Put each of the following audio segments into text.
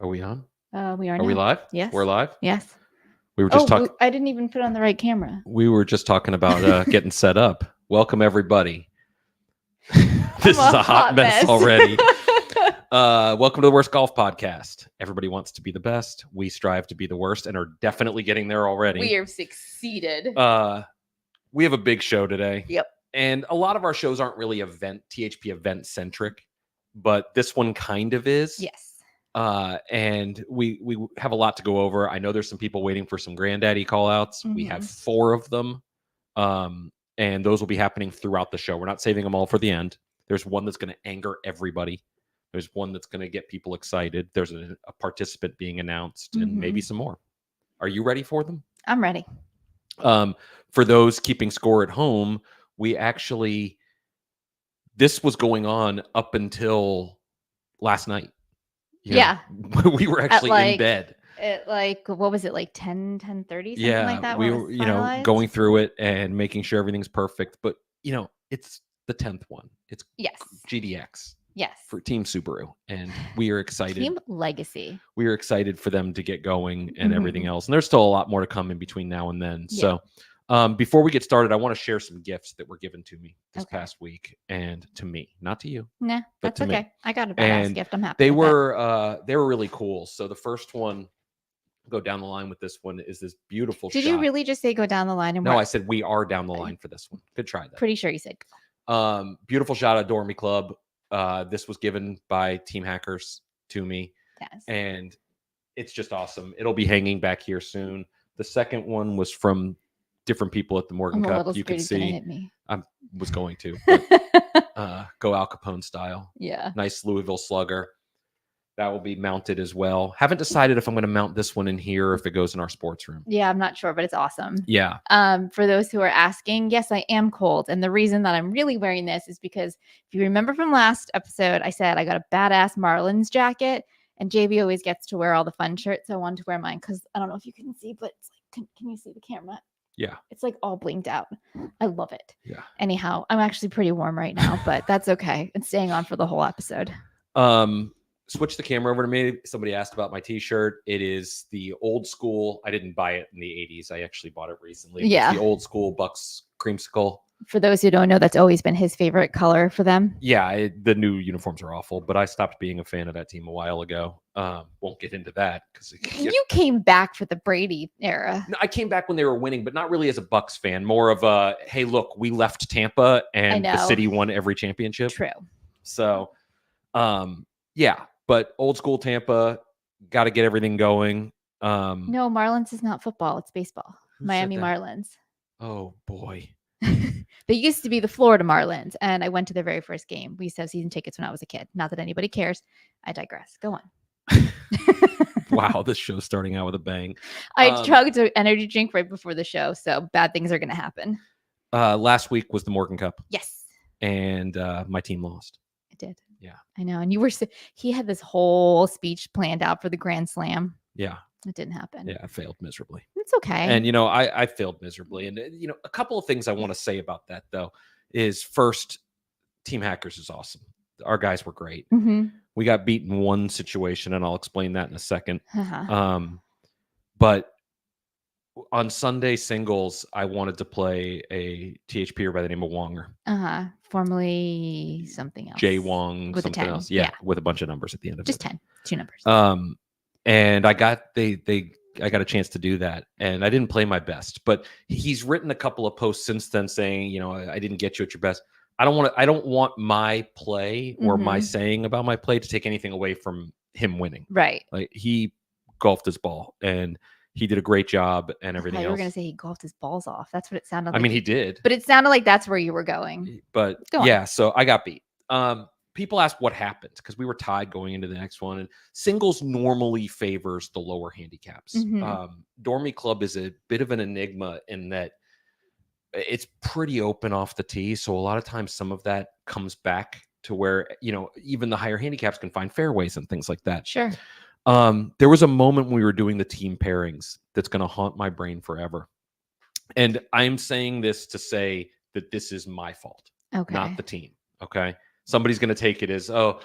Are we on? We are Are now. we live? Yes. We're live? Yes. We were just talking. I didn't even put on the right camera. We were just talking about getting set up. Welcome, everybody. This is a hot mess already. Welcome to the Worst Golf Podcast. Everybody wants to be the best. We strive to be the worst and are definitely getting there already. We have succeeded. We have a big show today. Yep. And a lot of our shows aren't really THP event centric, but this one kind of is. Yes. And we have a lot to go over. I know there's some people waiting for some granddaddy call outs. We have 4 of them. And those will be happening throughout the show. We're not saving them all for the end. There's one that's going to anger everybody. There's one that's going to get people excited. There's a participant being announced and maybe some more. Are you ready for them? I'm ready. For those keeping score at home, this was going on up until last night. Yeah. We were actually in bed. At what was it, like 10:30, something like that? We were, going through it and making sure everything's perfect. But, it's the 10th one. It's GDX. Yes. For Team Subaru. And we are excited. Team Legacy. We are excited for them to get going and everything else. And there's still a lot more to come in between now and then. Yeah. So before we get started, I want to share some gifts that were given to me this past week and to me, not to you. Nah, but that's okay. Me. I got a badass gift. I'm happy. They were really cool. So the first one, go down the line with this one, is this beautiful Did shot. you really just say go down the line? No, I said we are down the line for this one. Good try that. Pretty sure you said beautiful shot at Dormy Club. This was given by Team Hackers to me. Yes. And it's just awesome. It'll be hanging back here soon. The second one was from different people at the Morgan Cup. You can see. Hit me. I was going to. But, go Al Capone style. Yeah. Nice Louisville slugger. That will be mounted as well. Haven't decided if I'm going to mount this one in here or if it goes in our sports room. Yeah, I'm not sure, but it's awesome. Yeah. For those who are asking, yes, I am cold. And the reason that I'm really wearing this is because if you remember from last episode, I said I got a badass Marlins jacket and JV always gets to wear all the fun shirts. So I wanted to wear mine because I don't know if you can see, but it's like, can you see the camera? Yeah. It's like all blinked out. I love it. Yeah. Anyhow, I'm actually pretty warm right now, but that's okay. It's staying on for the whole episode. Switch the camera over to me. Somebody asked about my t-shirt. It is the old school. I didn't buy it in the 80s. I actually bought it recently. Yeah. It's the old school Bucks creamsicle. For those who don't know, that's always been his favorite color for them. Yeah. The new uniforms are awful, but I stopped being a fan of that team a while ago. Won't get into that because you came back for the Brady era. No, I came back when they were winning, but not really as a Bucks fan. More of a, hey, look, we left Tampa and the city won every championship. True. So, yeah. But old school Tampa, got to get everything going. No, Marlins is not football. It's baseball. Miami Marlins. Oh, boy. They used to be the Florida Marlins, and I went to their very first game. We used to have season tickets when I was a kid. Not that anybody cares. I digress. Go on. Wow, this show's starting out with a bang. I chugged an energy drink right before the show, so bad things are going to happen. Last week was the Morgan Cup. Yes. And my team lost. It did. Yeah. I know. And he had this whole speech planned out for the Grand Slam. Yeah. It didn't happen. Yeah, I failed miserably. It's okay. And, I failed miserably. And, a couple of things I want to say about that, though, is first, Team Hackers is awesome. Our guys were great. Mm-hmm. We got beat in one situation, and I'll explain that in a second. Uh-huh. But on Sunday singles, I wanted to play a THPer by the name of Wonger. Formerly something else. J Wong, with something else. Yeah, with a bunch of numbers at the end of Just it. 10. 2 numbers. And I got I got a chance to do that, and I didn't play my best. But he's written a couple of posts since then saying, I didn't get you at your best. I don't want my play or my saying about my play to take anything away from him winning. Right. Like, he golfed his ball, and he did a great job and everything else. You were going to say he golfed his balls off. That's what it sounded like. I mean, he did. But it sounded like that's where you were going. But yeah, so I got beat. People ask what happened because we were tied going into the next one. And singles normally favors the lower handicaps. Dormy Club is a bit of an enigma in that it's pretty open off the tee. So a lot of times some of that comes back to where, even the higher handicaps can find fairways and things like that. Sure. There was a moment when we were doing the team pairings that's going to haunt my brain forever. And I'm saying this to say that this is my fault, not the team. Okay. Somebody's going to take it as, oh,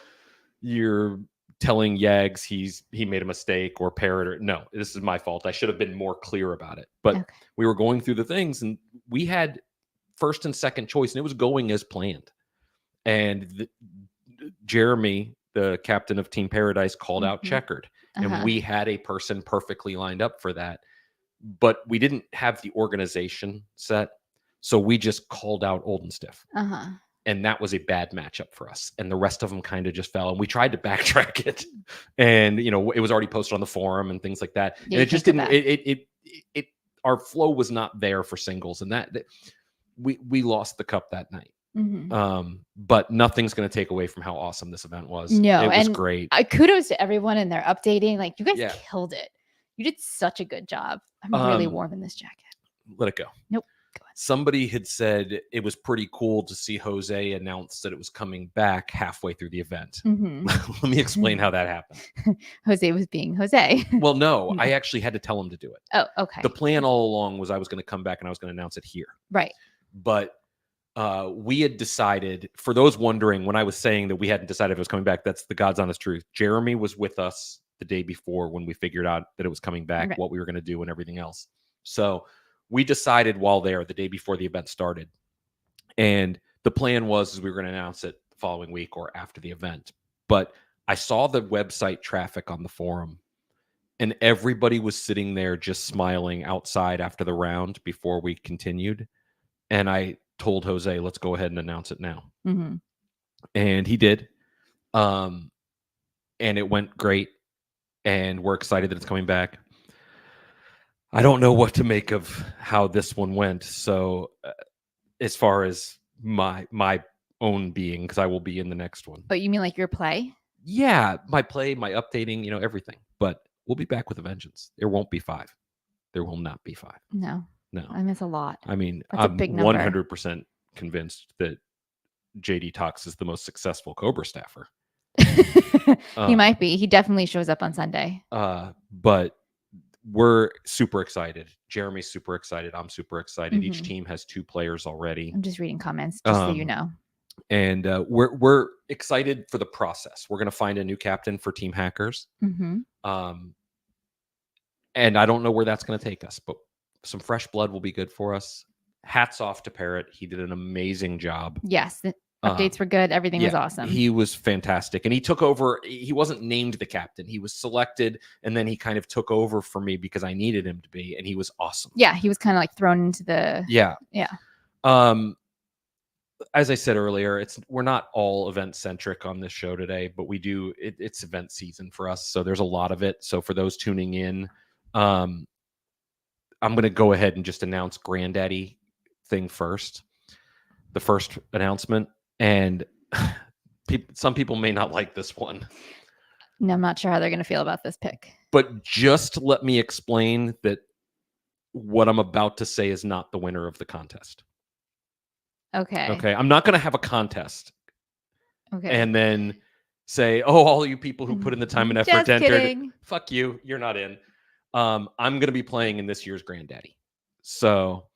you're telling Yags he made a mistake or Parrot or no, this is my fault. I should have been more clear about it. But Okay. we were going through the things and we had first and second choice and it was going as planned. And Jeremy, the captain of Team Paradise, called out checkered. And we had a person perfectly lined up for that. But we didn't have the organization set. So we just called out Old and Stiff. And that was a bad matchup for us. And the rest of them kind of just fell. And we tried to backtrack it. And, you know, it was already posted on the forum and things like that. Yeah, and it just didn't, it our flow was not there for singles. And that we lost the cup that night. But nothing's going to take away from how awesome this event was. No, it was great. Kudos to everyone and they're updating. Like, you guys killed it. You did such a good job. I'm really warm in this jacket. Let it go. Nope. Somebody had said it was pretty cool to see Jose announce that it was coming back halfway through the event. Let me explain how that happened. Jose was being Jose. Well, no, I actually had to tell him to do it. Oh, okay. The plan all along was I was going to come back and I was going to announce it here. Right. But we had decided, for those wondering, when I was saying that we hadn't decided if it was coming back, that's the God's honest truth. Jeremy was with us the day before when we figured out that it was coming back, what we were going to do and everything else. So we decided while there the day before the event started. And the plan was we were going to announce it the following week or after the event. But I saw the website traffic on the forum and everybody was sitting there just smiling outside after the round before we continued. And I told Jose, let's go ahead and announce it now. And he did. And it went great. And we're excited that it's coming back. I don't know what to make of how this one went. So as far as my own being, because I will be in the next one. But you mean like your play? Yeah, my play, my updating, you know, everything. But we'll be back with a vengeance. There won't be 5. There will not be 5. No. I miss a lot. I mean, That's I'm a big number. 100% convinced that JD Talks is the most successful Cobra staffer. He might be. He definitely shows up on Sunday. But we're super excited. Jeremy's super excited. I'm super excited. Each team has 2 players already. I'm just reading comments, just so you know. And we're excited for the process. We're going to find a new captain for Team Hackers. And I don't know where that's going to take us, but some fresh blood will be good for us. Hats off to Parrot. He did an amazing job. Yes. The updates were good. Everything was awesome. He was fantastic. And he took over. He wasn't named the captain. He was selected. And then he kind of took over for me because I needed him to be. And he was awesome. Yeah. He was kind of like thrown into the. Yeah. Yeah. As I said earlier, we're not all event centric on this show today, but we do. It's event season for us. So there's a lot of it. So for those tuning in, I'm going to go ahead and just announce Granddaddy thing first. The first announcement. And some people may not like this one. No, I'm not sure how they're going to feel about this pick. But just let me explain that what I'm about to say is not the winner of the contest. Okay. Okay. I'm not going to have a contest. Okay. And then say, oh, all you people who put in the time and effort Just to enter, kidding. Fuck you. You're not in. I'm going to be playing in this year's Granddaddy. So.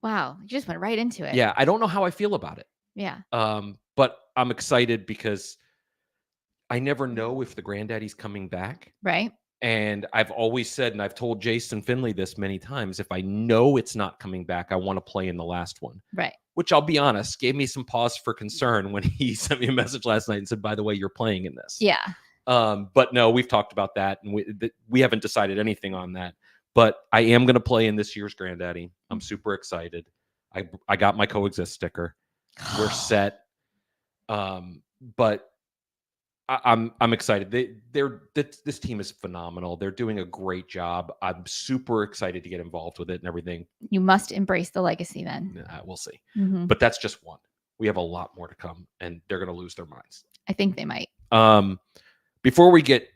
Wow. You just went right into it. Yeah. I don't know how I feel about it. Yeah. But I'm excited because I never know if the Granddaddy's coming back. Right. And I've always said, and I've told Jason Finley this many times, if I know it's not coming back, I want to play in the last one. Right. Which I'll be honest, gave me some pause for concern when he sent me a message last night and said, by the way, you're playing in this. Yeah. But no, we've talked about that and we haven't decided anything on that. But I am going to play in this year's Granddaddy. I'm super excited. I got my Coexist sticker. We're set. But I'm excited. This team is phenomenal. They're doing a great job. I'm super excited to get involved with it and everything. You must embrace the legacy then. We'll see. But that's just one. We have a lot more to come and they're going to lose their minds. I think they might. Before we get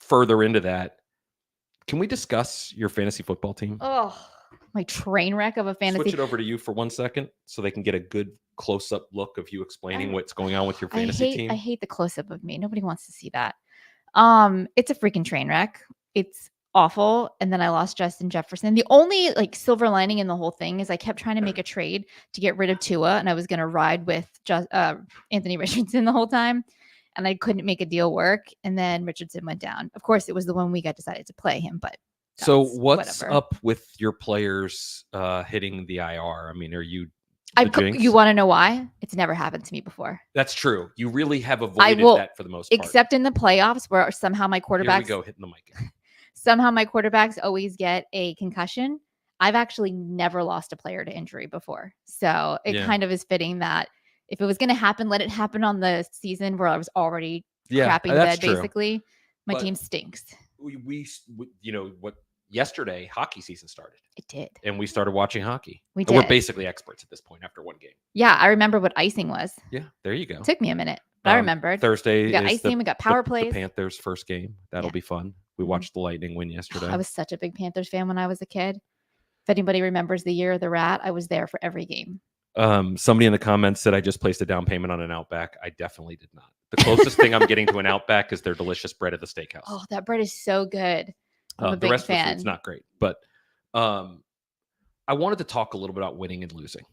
further into that, can we discuss your fantasy football team? Oh, my train wreck of a fantasy. Switch it over to you for 1 second so they can get a good close-up look of you explaining what's going on with your fantasy team. I hate the close-up of me. Nobody wants to see that. It's a freaking train wreck. It's awful. And then I lost Justin Jefferson. The only silver lining in the whole thing is I kept trying to make a trade to get rid of Tua, and I was going to ride with Anthony Richardson the whole time. and I couldn't make a deal work. And then Richardson went down. Of course, it was the 1 week I decided to play him, but So what's whatever. up with your players hitting the IR? I mean, are you the jinx? You want to know why? It's never happened to me before. That's true. You really have avoided that for the most part. Except in the playoffs where somehow my quarterbacks... Here we go, hitting the mic. Somehow my quarterbacks always get a concussion. I've actually never lost a player to injury before. So it kind of is fitting that if it was going to happen, let it happen on the season where I was already crapping the bed, basically. My team stinks. We you know what? Yesterday, hockey season started. It did. And we started watching hockey. We did. We're basically experts at this point after one game. Yeah, I remember what icing was. Yeah, there you go. It took me a minute, but I remembered. Thursday we got icing, we got power plays. The Panthers' first game. That'll be fun. We watched the Lightning win yesterday. I was such a big Panthers fan when I was a kid. If anybody remembers the year of the rat, I was there for every game. Somebody in the comments said I just placed a down payment on an Outback. I definitely did not. The closest thing I'm getting to an Outback is their delicious bread at the steakhouse. Oh, that bread is so good. I'm a big the rest fan. of the food's not great, but I wanted to talk a little bit about winning and losing.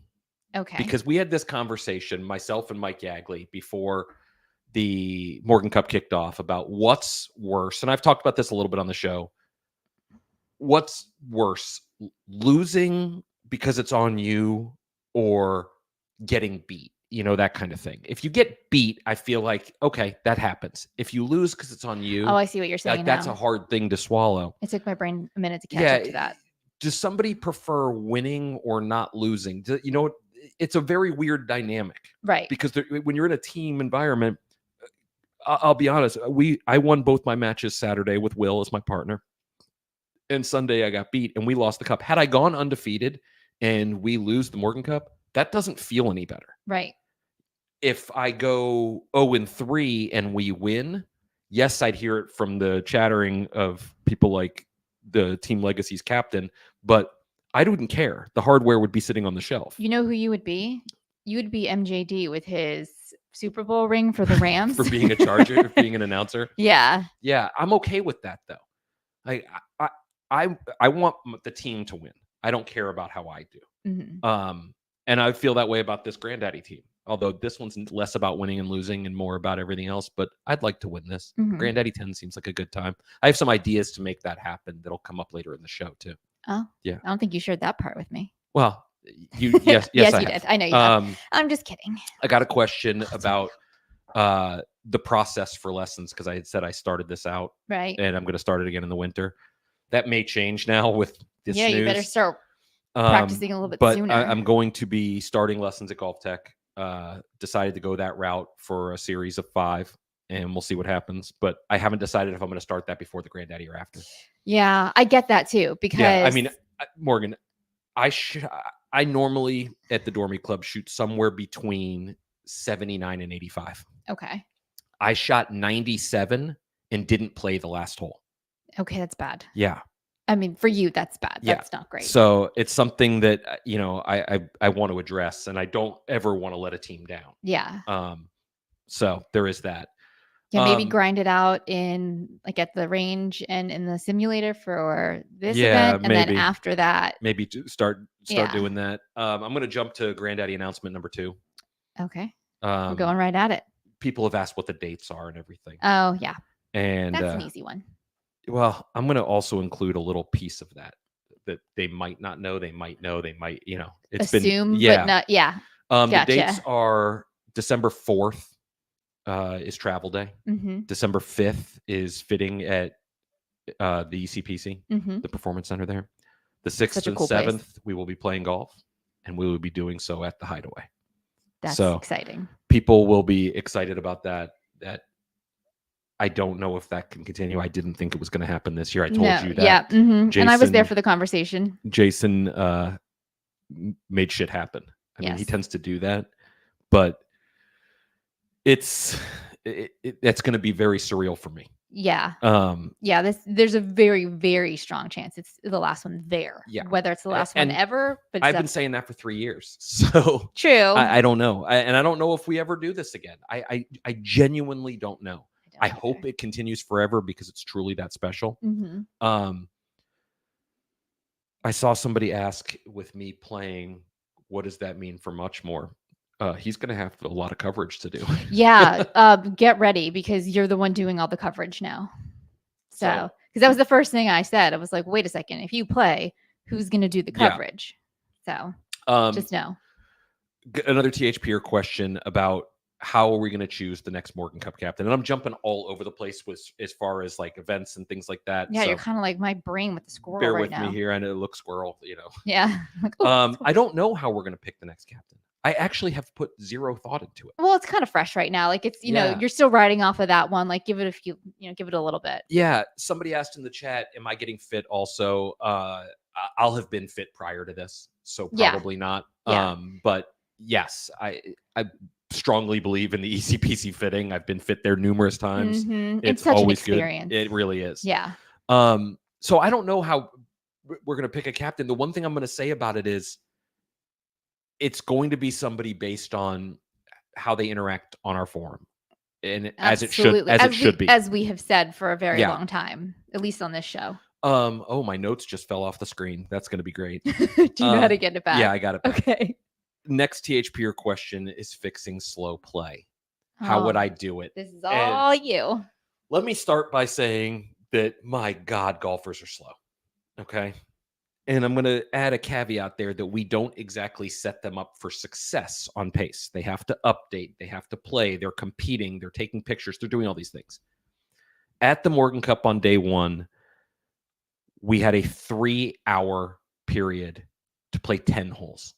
Okay. Because we had this conversation, myself and Mike Yagley, before the Morgan Cup kicked off about what's worse. And I've talked about this a little bit on the show. What's worse, losing because it's on you or getting beat? You know, that kind of thing. If you get beat, I feel like, okay, that happens. If you lose because it's on you. Oh, I see what you're saying. Like, that's a hard thing to swallow. It took my brain a minute to catch up to that. Does somebody prefer winning or not losing? You know, it's a very weird dynamic. Right. Because when you're in a team environment, I'll be honest, I won both my matches Saturday with Will as my partner. And Sunday I got beat and we lost the cup. Had I gone undefeated and we lose the Morgan Cup, that doesn't feel any better. Right. If I go 0-3 and we win, yes, I'd hear it from the chattering of people like the Team Legacy's captain, but I wouldn't care. The hardware would be sitting on the shelf. You know who you would be? You would be MJD with his Super Bowl ring for the Rams. For being a Charger, being an announcer. Yeah. Yeah, I'm okay with that though. I want the team to win. I don't care about how I do. Mm-hmm. And I feel that way about this Granddaddy team. Although this one's less about winning and losing and more about everything else, but I'd like to win this. Mm-hmm. Granddaddy 10 seems like a good time. I have some ideas to make that happen that'll come up later in the show too. Oh, yeah. I don't think you shared that part with me. Well, yes, yes, I you have. did. I know you have. I'm just kidding. I got a question about the process for lessons because I had said I started this out, right, and I'm going to start it again in the winter. That may change now with this news. You better start practicing a little bit sooner. But I'm going to be starting lessons at Golf Tech. Decided to go that route for a series of 5, and we'll see what happens. But I haven't decided if I'm going to start that before the Granddaddy or after. Yeah, I get that too. Because I mean, Morgan, I normally at the Dormy Club shoot somewhere between 79 and 85. Okay. I shot 97 and didn't play the last hole. Okay, that's bad. Yeah. I mean, for you, that's bad. That's not great. So it's something that, I want to address, and I don't ever want to let a team down. Yeah. So there is that. Yeah, maybe grind it out at the range and in the simulator for this event. And then after that. Maybe start doing that. I'm going to jump to Granddaddy announcement number 2. Okay. We're going right at it. People have asked what the dates are and everything. Oh, yeah. And that's an easy one. Well, I'm going to also include a little piece of that they might not know. They might know. They might, it's assume, been, but not. Yeah. Gotcha. The dates are December 4th is travel day. Mm-hmm. December 5th is fitting at the ECPC, the Performance Center there. The 6th and 7th, we will be playing golf, and we will be doing so at the Hideaway. That's exciting. People will be excited about that. I don't know if that can continue. I didn't think it was going to happen this year. I told you that. Yeah. Mm-hmm. Jason, and I was there for the conversation. Jason made shit happen. I mean, he tends to do that, but that's going to be very surreal for me. Yeah. There's a very, very strong chance it's the last one there. Yeah. Whether it's the last one ever, but I've been saying that for 3 years. So true. I don't know. And I don't know if we ever do this again. I genuinely don't know. I hope it continues forever because it's truly that special. Mm-hmm. I saw somebody ask with me playing, what does that mean for much more? He's going to have a lot of coverage to do. Yeah, get ready because you're the one doing all the coverage now. So, because that was the first thing I said. I was like, wait a second, if you play, who's going to do the coverage? So, just know. Another THPer question about how are we going to choose the next Morgan Cup captain? And I'm jumping all over the place with as far as like events and things like that. Yeah, so you're kind of like my brain with the squirrel. Bear with me here. I know it looks squirrel, Yeah. Like, I don't know how we're going to pick the next captain. I actually have put zero thought into it. Well, it's kind of fresh right now. Like it's, know, you're still riding off of that one. Like give it give it a little bit. Yeah. Somebody asked in the chat, am I getting fit also? I'll have been fit prior to this. So probably not. Yeah. But yes, I strongly believe in the easy peasy fitting. I've been fit there numerous times. It's such always an experience. Good. It really is. Yeah. So I don't know how we're going to pick a captain. The one thing I'm going to say about it is it's going to be somebody based on how they interact on our forum. And absolutely. as it should be. As we have said for a very long time, at least on this show. Oh, my notes just fell off the screen. That's going to be great. Do you know how to get it back? Yeah, I got it back. Okay. Next THPer question is fixing slow play. How would I do it? This is all you. Let me start by saying that, my God, golfers are slow. Okay. And I'm going to add a caveat there that we don't exactly set them up for success on pace. They have to update. They have to play. They're competing. They're taking pictures. They're doing all these things. At the Morgan Cup on day one, we had a 3-hour period to play 10 holes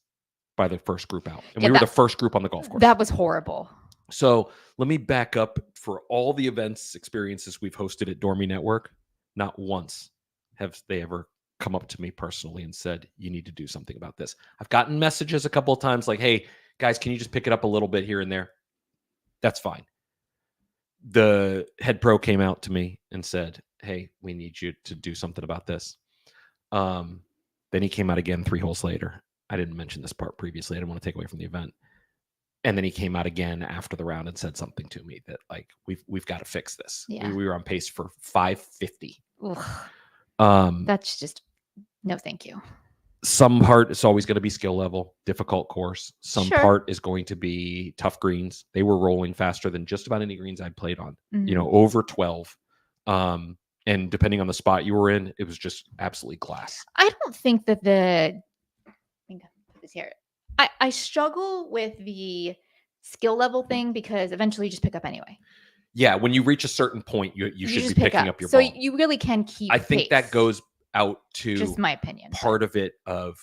by the first group out. And we were the first group on the golf course. That was horrible. So let me back up. For all the events experiences we've hosted at Dormy Network, not once have they ever come up to me personally and said, you need to do something about this. I've gotten messages a couple of times like, hey, guys, can you just pick it up a little bit here and there? That's fine. The head pro came out to me and said, hey, we need you to do something about this. Then he came out again 3 holes later. I didn't mention this part previously. I didn't want to take away from the event. And then he came out again after the round and said something to me that like, we've got to fix this. Yeah. We were on pace for 550. That's just no, thank you. Some part is always going to be skill level, difficult course. Some part is going to be tough greens. They were rolling faster than just about any greens I played on, over 12. And depending on the spot you were in, it was just absolutely glass. I don't think that I think I'll put this here. I struggle with the skill level thing because eventually you just pick up anyway. Yeah, when you reach a certain point, you should be picking up your ball. So you really can keep I think that goes out to just my opinion. Part of it of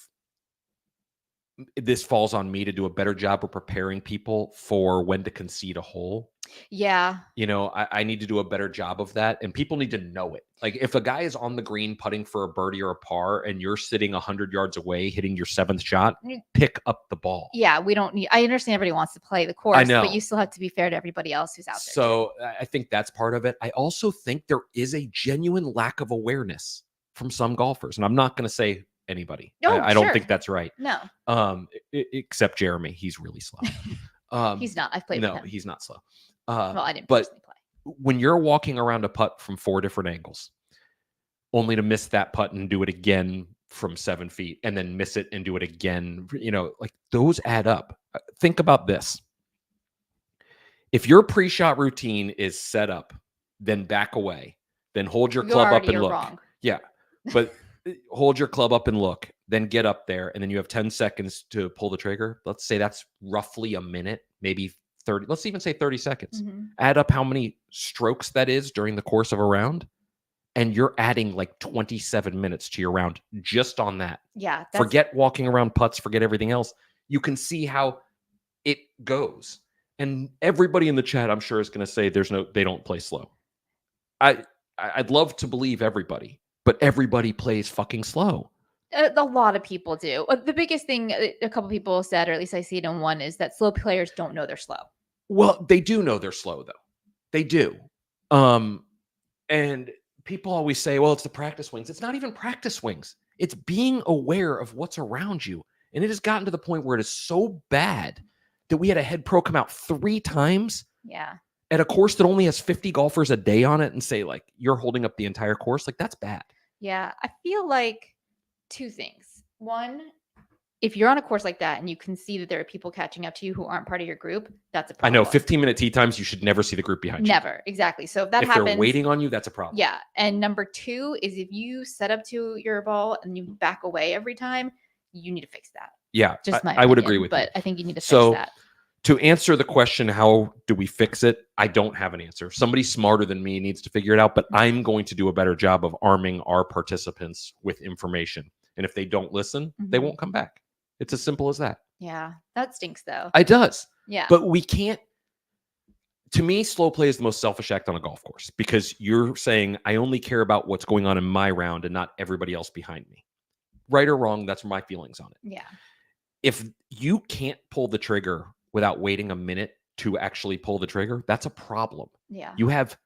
this falls on me to do a better job of preparing people for when to concede a hole. Yeah. I need to do a better job of that. And people need to know it. Like if a guy is on the green putting for a birdie or a par and you're sitting 100 yards away, hitting your 7th shot, pick up the ball. Yeah. I understand everybody wants to play the course, but you still have to be fair to everybody else who's out there. So I think that's part of it. I also think there is a genuine lack of awareness from some golfers. And I'm not going to say anybody. I don't think that's right. No. Except Jeremy. He's really slow. He's not. I've played with him. No, he's not slow. Well, I didn't personally play. When you're walking around a putt from 4 different angles, only to miss that putt and do it again from 7 feet and then miss it and do it again, like those add up. Think about this. If your pre-shot routine is set up, then back away, then hold your club up and look. Wrong. Yeah. But hold your club up and look, then get up there, and then you have 10 seconds to pull the trigger. Let's say that's roughly a minute, maybe 30. Let's even say 30 seconds. Add up how many strokes that is during the course of a round, and you're adding like 27 minutes to your round just on that. Yeah. Forget walking around putts, forget everything else. You can see how it goes. And everybody in the chat, I'm sure, is going to say they don't play slow. I'd love to believe everybody, but everybody plays fucking slow. A lot of people do. The biggest thing a couple people said, or at least I see it in one, is that slow players don't know they're slow. Well, they do know they're slow, though. They do. And people always say, well, it's the practice swings. It's not even practice swings. It's being aware of what's around you. And it has gotten to the point where it is so bad that we had a head pro come out 3 times. Yeah. At a course that only has 50 golfers a day on it and say, like, you're holding up the entire course. Like, that's bad. Yeah. I feel like 2 things. One, if you're on a course like that and you can see that there are people catching up to you who aren't part of your group, that's a I problem. know 15-minute tee times, you should never see the group behind you. Never. Exactly. So if that If happens, they're waiting on you, that's a problem. yeah. And number 2 is if you set up to your ball and you back away every time, you need to fix that. Yeah, Just my I would opinion, agree with but you. I think you need to fix So that. to answer the question, how do we fix it? I don't have an answer. Somebody smarter than me needs to figure it out, but I'm going to do a better job of arming our participants with information. And if they don't listen, they won't come back. It's as simple as that. Yeah, that stinks though. It does. Yeah. But we can't. To me, slow play is the most selfish act on a golf course because you're saying, I only care about what's going on in my round and not everybody else behind me. Right or wrong, that's my feelings on it. Yeah. If you can't pull the trigger without waiting a minute to actually pull the trigger, that's a problem. Yeah. You have,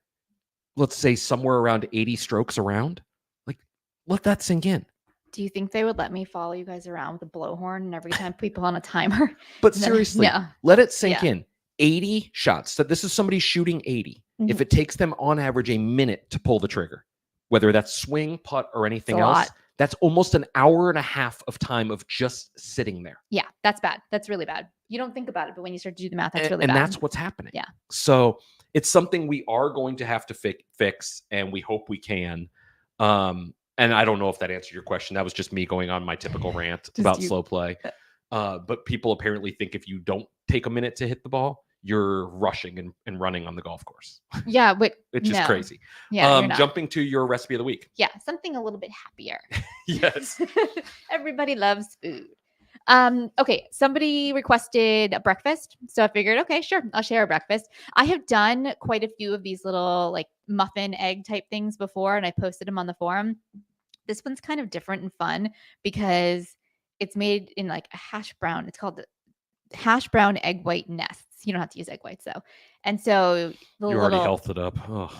let's say, somewhere around 80 strokes around. Like, let that sink in. Do you think they would let me follow you guys around with a blowhorn and every time people on a timer? But seriously, no. Let it sink in. 80 shots. So this is somebody shooting 80. If it takes them on average a minute to pull the trigger, whether that's swing, putt, or anything else, that's almost an hour and a half of time of just sitting there. Yeah, that's bad. That's really bad. You don't think about it, but when you start to do the math, that's really bad. And that's what's happening. Yeah. So it's something we are going to have to fix, and we hope we can. And I don't know if that answered your question. That was just me going on my typical rant about slow play. But people apparently think if you don't take a minute to hit the ball, you're rushing and running on the golf course. Yeah, but which is crazy. Yeah, jumping to your recipe of the week. Yeah, something a little bit happier. Yes. Everybody loves food. Okay, somebody requested a breakfast, so I figured, okay, sure, I'll share a breakfast. I have done quite a few of these little like muffin egg type things before, and I posted them on the forum. This one's kind of different and fun because it's made in like a hash brown. It's called the hash brown egg white nests. You don't have to use egg whites though. And so you already healthed it up. Oh.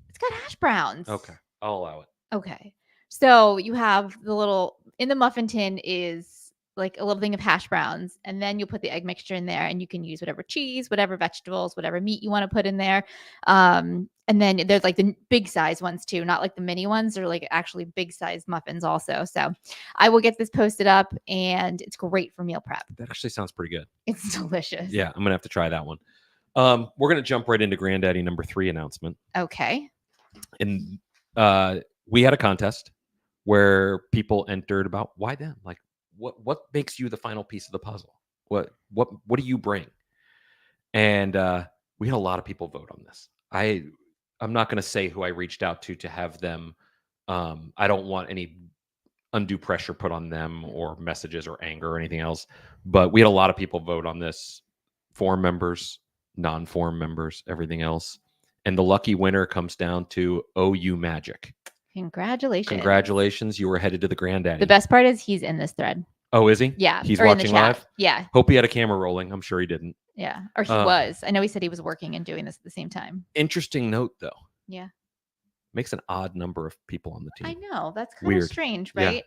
It's got hash browns. Okay, I'll allow it. Okay. So you have the little, in the muffin tin is like a little thing of hash browns, and then you'll put the egg mixture in there, and you can use whatever cheese, whatever vegetables, whatever meat you want to put in there. And then there's like the big size ones too, not like the mini ones. They're like actually big size muffins also. So I will get this posted up, and it's great for meal prep. That actually sounds pretty good. It's delicious. Yeah, I'm gonna have to try that one. We're gonna jump right into Granddaddy number 3 announcement. Okay. And we had a contest where people entered about why them, like what makes you the final piece of the puzzle? What do you bring? And we had a lot of people vote on this. I'm not going to say who I reached out to have them. I don't want any undue pressure put on them or messages or anger or anything else. But we had a lot of people vote on this. Forum members, non-forum members, everything else. And the lucky winner comes down to OU Magic. Congratulations. Congratulations. You were headed to the Granddaddy. The best part is he's in this thread. Oh, is he? Yeah. He's watching live? Yeah. Hope he had a camera rolling. I'm sure he didn't. Yeah. Or he was. I know he said he was working and doing this at the same time. Interesting note, though. Yeah. Makes an odd number of people on the team. I know. That's kind of strange, right? Yeah.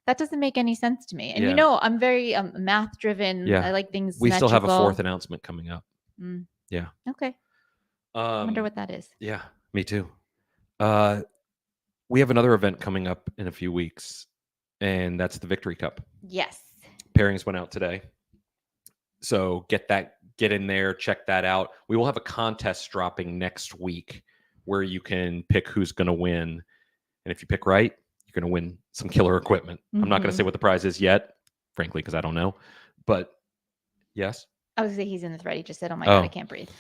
That doesn't make any sense to me. And you know, I'm very math driven. Yeah. I like things We still have a 4th announcement coming up. Yeah. Okay. I wonder what that is. Yeah, me too. We have another event coming up in a few weeks, and that's the Victory Cup. Yes. Pairings went out today. So get in there, check that out. We will have a contest dropping next week where you can pick who's going to win. And if you pick right, you're going to win some killer equipment. I'm not going to say what the prize is yet, frankly, because I don't know. But yes. I was going to say he's in the thread. He just said, oh my God, I can't breathe.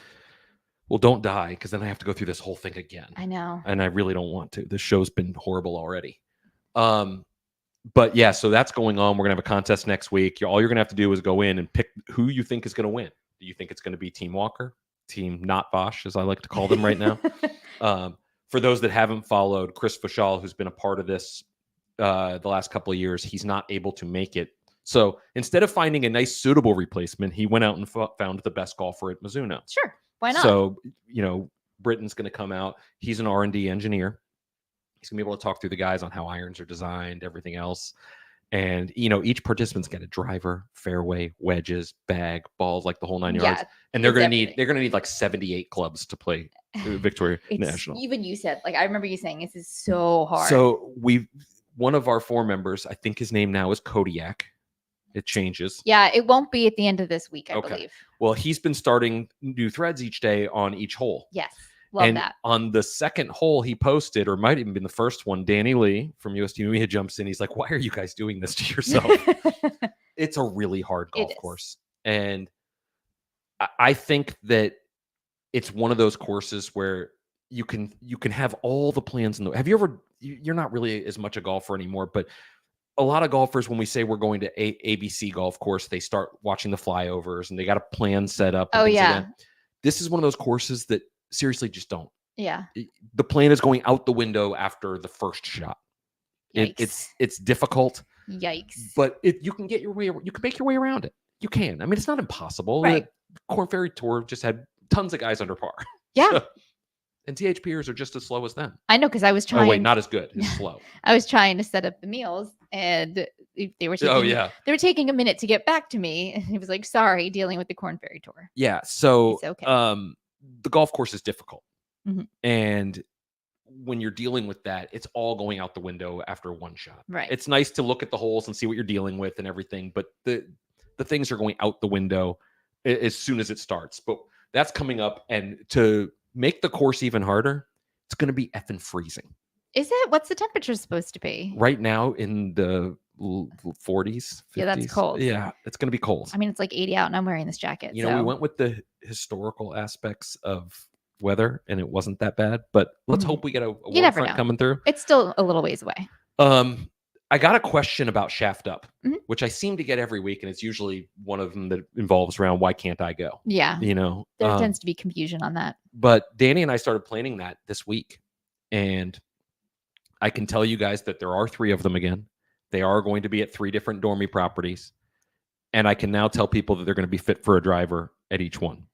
Well, don't die, because then I have to go through this whole thing again. I know. And I really don't want to. This show's been horrible already. But yeah, so that's going on. We're going to have a contest next week. All you're going to have to do is go in and pick who you think is going to win. Do you think it's going to be Team Walker? Team Not Bosch, as I like to call them right now? For those that haven't followed, Chris Fashal, who's been a part of this the last couple of years, he's not able to make it. So instead of finding a nice, suitable replacement, he went out and found the best golfer at Mizuno. Sure. Why not? So, Britton's going to come out. He's an R&D engineer. He's going to be able to talk through the guys on how irons are designed, everything else. And, each participant's got a driver, fairway, wedges, bag, balls, like the whole 9 yards. And they're going to need like 78 clubs to play Victoria National. Even you said, like, I remember you saying this is so hard. So one of our 4 members, I think his name now is Kodiak. It changes. Yeah, it won't be at the end of this week, I Okay. believe. Well, he's been starting new threads each day on each hole. Yes. Love And that. on the second hole he posted, or might even been the first one, Danny Lee from UST Media jumps in. He's like, why are you guys doing this to yourself? It's a really hard golf course. And I think that it's one of those courses where you can have all the plans in the. Have you ever? You're not really as much a golfer anymore, but a lot of golfers, when we say we're going to ABC golf course, they start watching the flyovers and they got a plan set up. And Oh things yeah. like that. This is one of those courses that seriously just don't. Yeah. The plan is going out the window after the first shot. It's difficult. Yikes. But you can get your way. You can make your way around it. You can. I mean, it's not impossible. Right. The Korn Ferry Tour just had tons of guys under par. Yeah. And THPers are just as slow as them. I know, because I was trying. Oh wait, not as good. It's slow. I was trying to set up the meals, and they were taking, oh yeah, they were taking a minute to get back to me, and he was like, "Sorry, dealing with the Korn Ferry Tour." Yeah. So It's okay. the golf course is difficult, Mhm. and when you're dealing with that, it's all going out the window after one shot. Right. It's nice to look at the holes and see what you're dealing with and everything, but the things are going out the window as soon as it starts. But that's coming up, and to make the course even harder, it's going to be effing freezing. Is it? What's the temperature supposed to be? Right now in the 40s, 50s. Yeah, that's cold. Yeah, it's going to be cold. I mean, it's like 80 out, and I'm wearing this jacket. You know, we went with the historical aspects of weather, and it wasn't that bad. But let's hope we get a warm front coming through. It's still a little ways away. I got a question about Shaft Up, which I seem to get every week, and it's usually one of them that involves around why can't I go? Yeah, you know, there tends to be confusion on that. But Danny and I started planning that this week, and I can tell you guys that there are 3 of them again. They are going to be at 3 different Dormy properties, and I can now tell people that they're going to be fit for a driver at each one.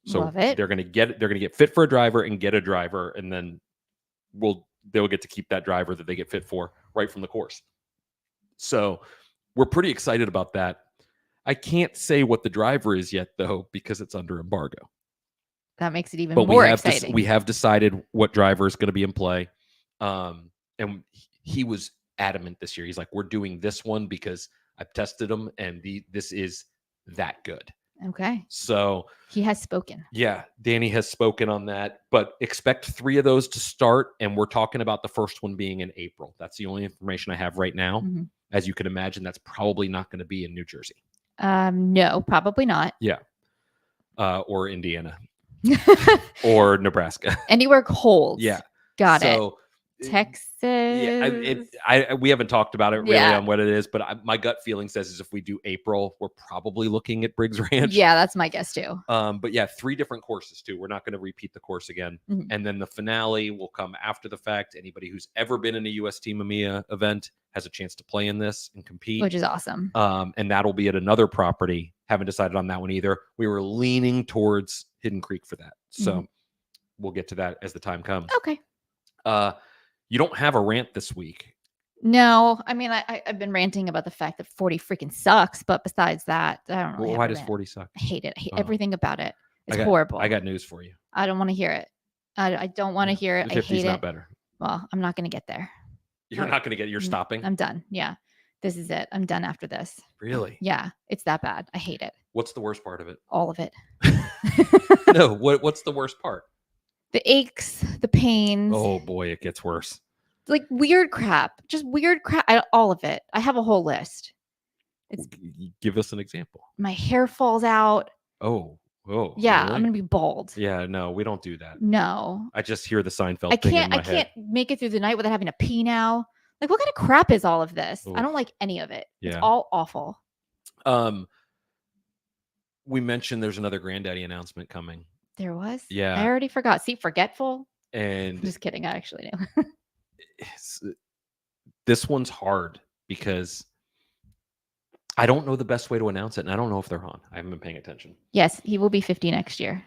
So Love it. they're going to get fit for a driver and get a driver, and then they'll get to keep that driver that they get fit for right from the course. So we're pretty excited about that. I can't say what the driver is yet, though, because it's under embargo. That makes it even more exciting. We have decided what driver is going to be in play. And he was adamant this year. He's like, we're doing this one because I've tested them, and this is that good. Okay. So he has spoken. Yeah, Danny has spoken on that, but expect 3 of those to start. And we're talking about the first one being in April. That's the only information I have right now. Mm-hmm. As you can imagine, that's probably not going to be in New Jersey. No, probably not. Yeah. Or Indiana or Nebraska. Anywhere cold. Yeah. Got it. Texas. Yeah, we haven't talked about it really on what it is, but my gut feeling says is if we do April, we're probably looking at Briggs Ranch. Yeah, that's my guess too. But yeah, 3 different courses too. We're not going to repeat the course again. Mm-hmm. And then the finale will come after the fact. Anybody who's ever been in a UST Mamiya event has a chance to play in this and compete, which is awesome. And that'll be at another property. Haven't decided on that one either. We were leaning towards Hidden Creek for that, so we'll get to that as the time comes. Okay. You don't have a rant this week. No, I mean, I've been ranting about the fact that 40 freaking sucks, but besides that, I don't really. Well, why does 40 suck? I hate it. I hate everything about it. It's horrible. I got news for you. I don't want to hear it. I don't want to hear it. I hate it. Not better. Well, I'm not going to get there. You're not going to get. You're stopping. I'm done. Yeah, this is it. I'm done after this. Really? Yeah, it's that bad. I hate it. What's the worst part of it? All of it. No. What's the worst part? The aches, the pains. Oh boy, it gets worse. Like weird crap, just weird crap. All of it. I have a whole list. Give us an example. My hair falls out. Oh, yeah, really? I'm gonna be bald. Yeah, no, we don't do that. No, I just hear the Seinfeld. I can't make it through the night without having to pee now. Like, what kind of crap is all of this? Oof. I don't like any of it. Yeah. It's all awful. We mentioned there's another Granddaddy announcement coming. There was? Yeah. I already forgot. See, forgetful. And I'm just kidding. I actually knew. This one's hard because I don't know the best way to announce it, and I don't know if they're on. I haven't been paying attention. Yes, he will be 50 next year.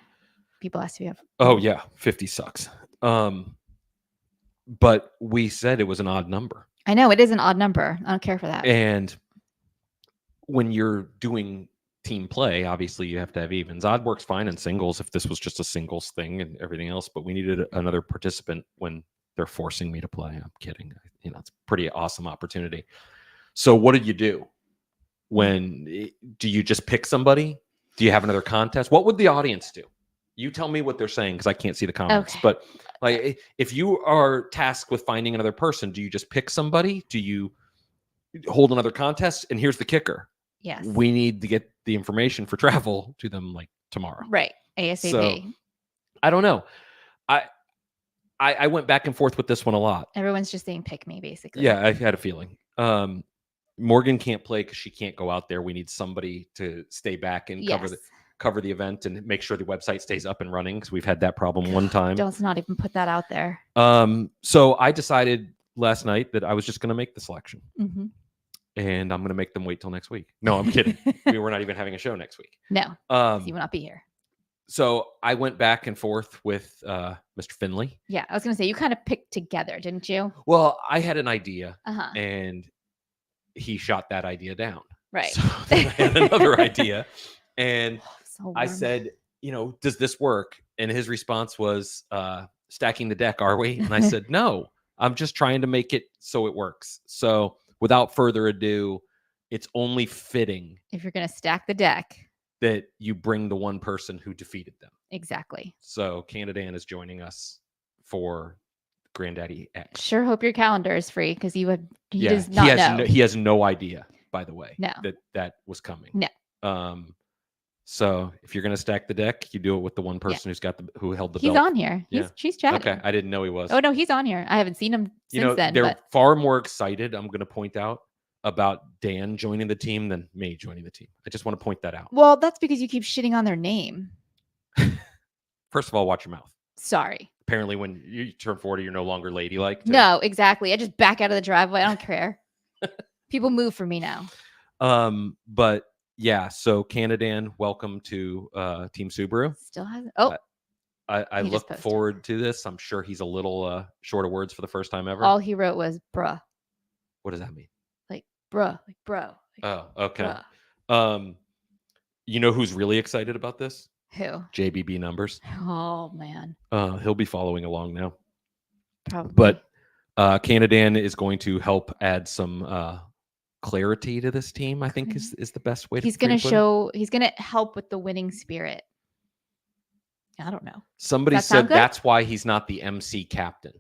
People ask if you have. Oh yeah, 50 sucks. But we said it was an odd number. I know it is an odd number. I don't care for that. And when you're doing team play, obviously you have to have evens. Odd works fine in singles if this was just a singles thing and everything else, but we needed another participant when they're forcing me to play. I'm kidding. It's a pretty awesome opportunity. So what did you do? Do you just pick somebody? Do you have another contest? What would the audience do? You tell me what they're saying because I can't see the comments. Okay. But like, if you are tasked with finding another person, do you just pick somebody? Do you hold another contest? And here's the kicker: Yes. we need to get the information for travel to them like tomorrow, Right? ASAP. So I don't know. I went back and forth with this one a lot. Everyone's just saying pick me, basically. Yeah, I had a feeling. Morgan can't play because she can't go out there. We need somebody to stay back and cover the event and make sure the website stays up and running because we've had that problem one time. Don't not even put that out there. So I decided last night that I was just going to make the selection. Mm-hmm. And I'm going to make them wait till next week. No, I'm kidding. We're not even having a show next week. No, you will not be here. So I went back and forth with Mr. Finley. Yeah, I was going to say, you kind of picked together, didn't you? Well, I had an idea, and he shot that idea down. Right. So I had another idea, and I said, does this work? And his response was, stacking the deck, are we? And I said, no, I'm just trying to make it so it works. So without further ado, it's only fitting, if you're going to stack the deck, that you bring the one person who defeated them. Exactly. So Canadan is joining us for Granddaddy X. Sure hope your calendar is free because he does not know. He has no idea, by the way, no. that was coming. No. So if you're going to stack the deck, you do it with the one person who held the belt. He's on here. She's chatting. Okay, I didn't know he was. Oh no, he's on here. I haven't seen him since then. They're far more excited, I'm going to point out, about Dan joining the team than me joining the team. I just want to point that out. Well, that's because you keep shitting on their name. First of all, watch your mouth. Sorry. Apparently, when you turn 40, you're no longer ladylike. No, exactly. I just back out of the driveway. I don't care. People move for me now. But yeah, so Canadan, welcome to Team Subaru. Still hasn't. Oh, I look forward to this. I'm sure he's a little short of words for the first time ever. All he wrote was "bruh." What does that mean? Like bruh, like bro. Like, oh, okay. Bruh. You know who's really excited about this? Who? JBB Numbers. Oh man. He'll be following along now. Probably. But Canadan is going to help add some clarity to this team, I think is the best way to. He's going to help with the winning spirit. I don't know. Somebody said that's why he's not the MC captain.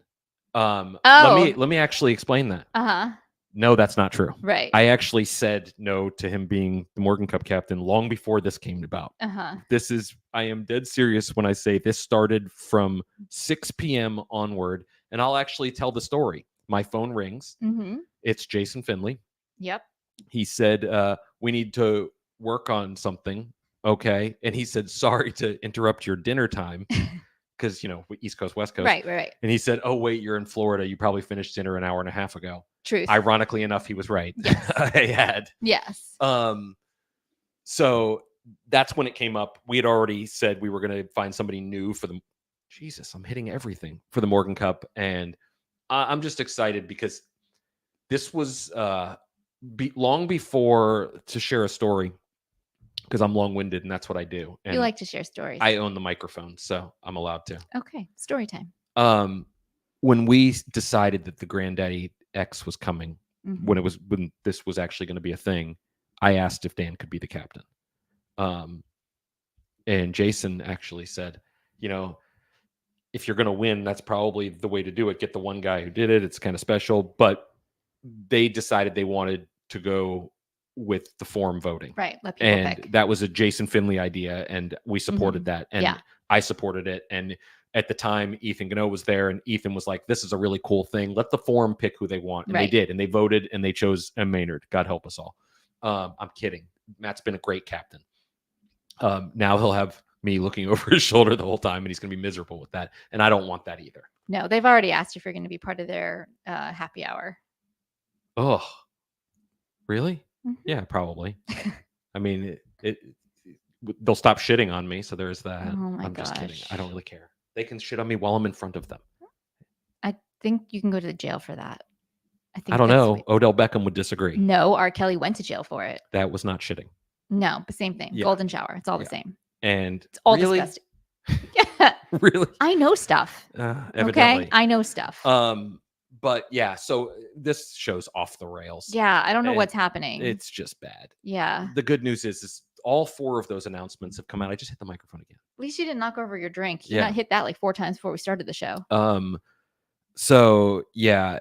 Oh. Let me actually explain that. No, that's not true. Right. I actually said no to him being the Morgan Cup captain long before this came about. I am dead serious when I say this started from 6 p.m. onward, and I'll actually tell the story. My phone rings. It's Jason Finley. Yep. He said, we need to work on something. Okay. And he said, sorry to interrupt your dinner time. Because, East Coast, West Coast. Right. And he said, oh, wait, you're in Florida. You probably finished dinner an hour and a half ago. Truth. Ironically enough, he was right. Yes. I had. Yes. So that's when it came up. We had already said we were going to find somebody new for the. Jesus, I'm hitting everything for the Morgan Cup. And I'm just excited because this was long before, to share a story, because I'm long-winded and that's what I do. And you like to share stories. I own the microphone, so I'm allowed to. Okay, story time. When we decided that the Granddaddy X was coming, when this was actually going to be a thing, I asked if Dan could be the captain. And Jason actually said, if you're going to win, that's probably the way to do it. Get the one guy who did it. It's kind of special. But they decided they wanted to go with the form voting. Right. Let people pick. That was a Jason Finley idea, and we supported that. And I supported it. And at the time, Ethan Gano was there, and Ethan was like, this is a really cool thing. Let the forum pick who they want. And they did. And they voted, and they chose M. Maynard. God help us all. I'm kidding. Matt's been a great captain. Now he'll have me looking over his shoulder the whole time, and he's going to be miserable with that. And I don't want that either. No, they've already asked if you're going to be part of their happy hour. Oh, really? Yeah, probably. I mean, they'll stop shitting on me, so there's that. Oh my I'm gosh. just kidding. I don't really care. They can shit on me while I'm in front of them. I think you can go to the jail for that. I don't know. Odell Beckham would disagree. No, R. Kelly went to jail for it. That was not shitting. No, but same thing. Yeah. Golden shower. It's all the same. And it's all disgusting. Yeah. Really? I know stuff. Evidently. Okay? I know stuff. But yeah, so this show's off the rails. Yeah, I don't know what's happening. It's just bad. Yeah. The good news is all 4 of those announcements have come out. I just hit the microphone again. At least you didn't knock over your drink. You Yeah. not hit that like 4 times before we started the show. So yeah,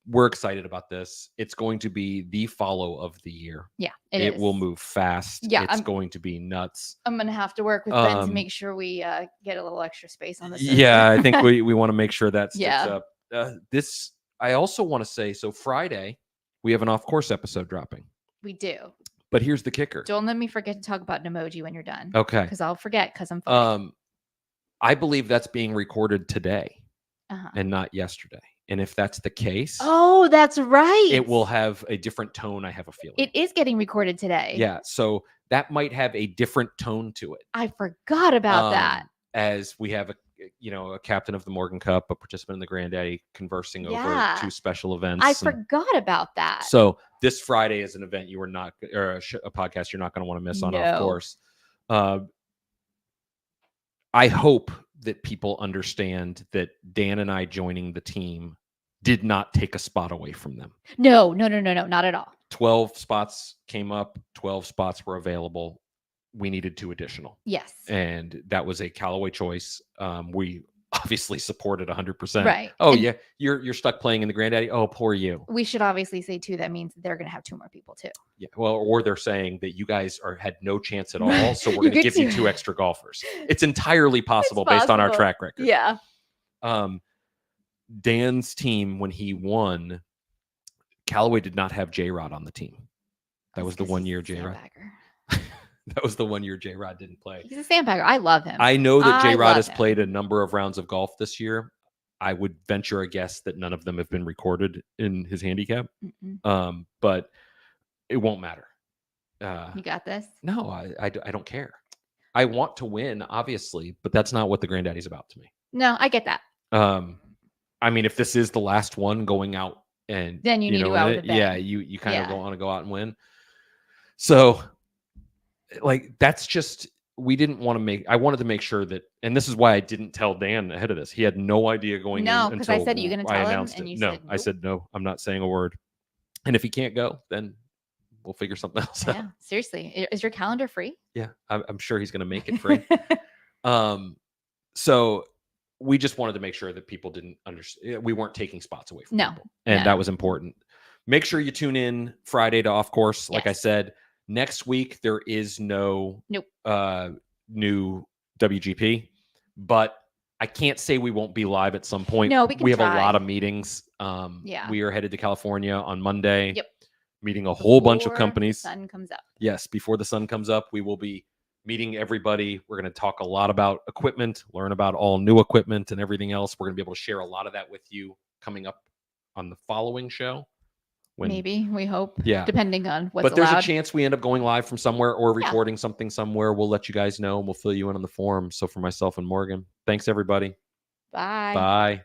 we're excited about this. It's going to be the follow of the year. Yeah, it will move fast. Yeah, it's going to be nuts. I'm gonna have to work with Ben to make sure we get a little extra space on the server. Yeah, I think we want to make sure that sticks Yeah. up. This I also want to say. So Friday, we have an off-course episode dropping. We do. But here's the kicker. Don't let me forget to talk about an emoji when you're done. Okay. Because I'll forget because I'm funny. I believe that's being recorded today and not yesterday. And if that's the case, oh, that's right. It will have a different tone. I have a feeling it is getting recorded today. Yeah, so that might have a different tone to it. I forgot about that. As we have a captain of the Morgan Cup, a participant in the Granddaddy, conversing over 2 special events. I forgot about that. So this Friday is an event you are not, or a podcast you're not going to want to miss on, of course. I hope that people understand that Dan and I joining the team did not take a spot away from them. No, not at all. 12 spots came up, 12 spots were available. We needed 2 additional. Yes. And that was a Callaway choice. We obviously supported 100%. Right. Oh, and yeah. You're stuck playing in the Granddaddy. Oh, poor you. We should obviously say too, that means they're going to have 2 more people too. Yeah. Well, or they're saying that you guys had no chance at all. So we're going to give you 2 extra golfers. It's entirely possible based on our track record. Yeah. Dan's team, when he won, Callaway did not have J-Rod on the team. That was the 1 year J-Rod. That was the 1 year J-Rod didn't play. He's a sandbagger. I love him. I know that J-Rod has played a number of rounds of golf this year. I would venture a guess that none of them have been recorded in his handicap. But it won't matter. You got this? No, I don't care. I want to win, obviously, but that's not what the Granddaddy's about to me. No, I get that. I mean, if this is the last one going out, and then you need to go out with a bang. Yeah, you kind of want to go out and win. So, like, that's just, we didn't want to make, I wanted to make sure that, and this is why I didn't tell Dan ahead of this. He had no idea going in until because I said, you're going to tell him? And you said, nope. I said, no, I'm not saying a word. And if he can't go, then we'll figure something else out. Yeah, seriously. Is your calendar free? Yeah, I'm sure he's going to make it free. So we just wanted to make sure that people didn't understand. We weren't taking spots away from people. And that was important. Make sure you tune in Friday to Off Course. Like I said, next week, there is no new WGP, but I can't say we won't be live at some point. No, we have a lot of meetings. We are headed to California on Monday. Yep. Meeting a whole bunch of companies. The sun comes up. Yes, before the sun comes up, we will be meeting everybody. We're going to talk a lot about equipment, learn about all new equipment and everything else. We're going to be able to share a lot of that with you coming up on the following show. Maybe, we hope. Yeah. Depending on what's allowed. But there's a chance we end up going live from somewhere or recording something somewhere. We'll let you guys know and we'll fill you in on the forum. So for myself and Morgan, thanks everybody. Bye. Bye.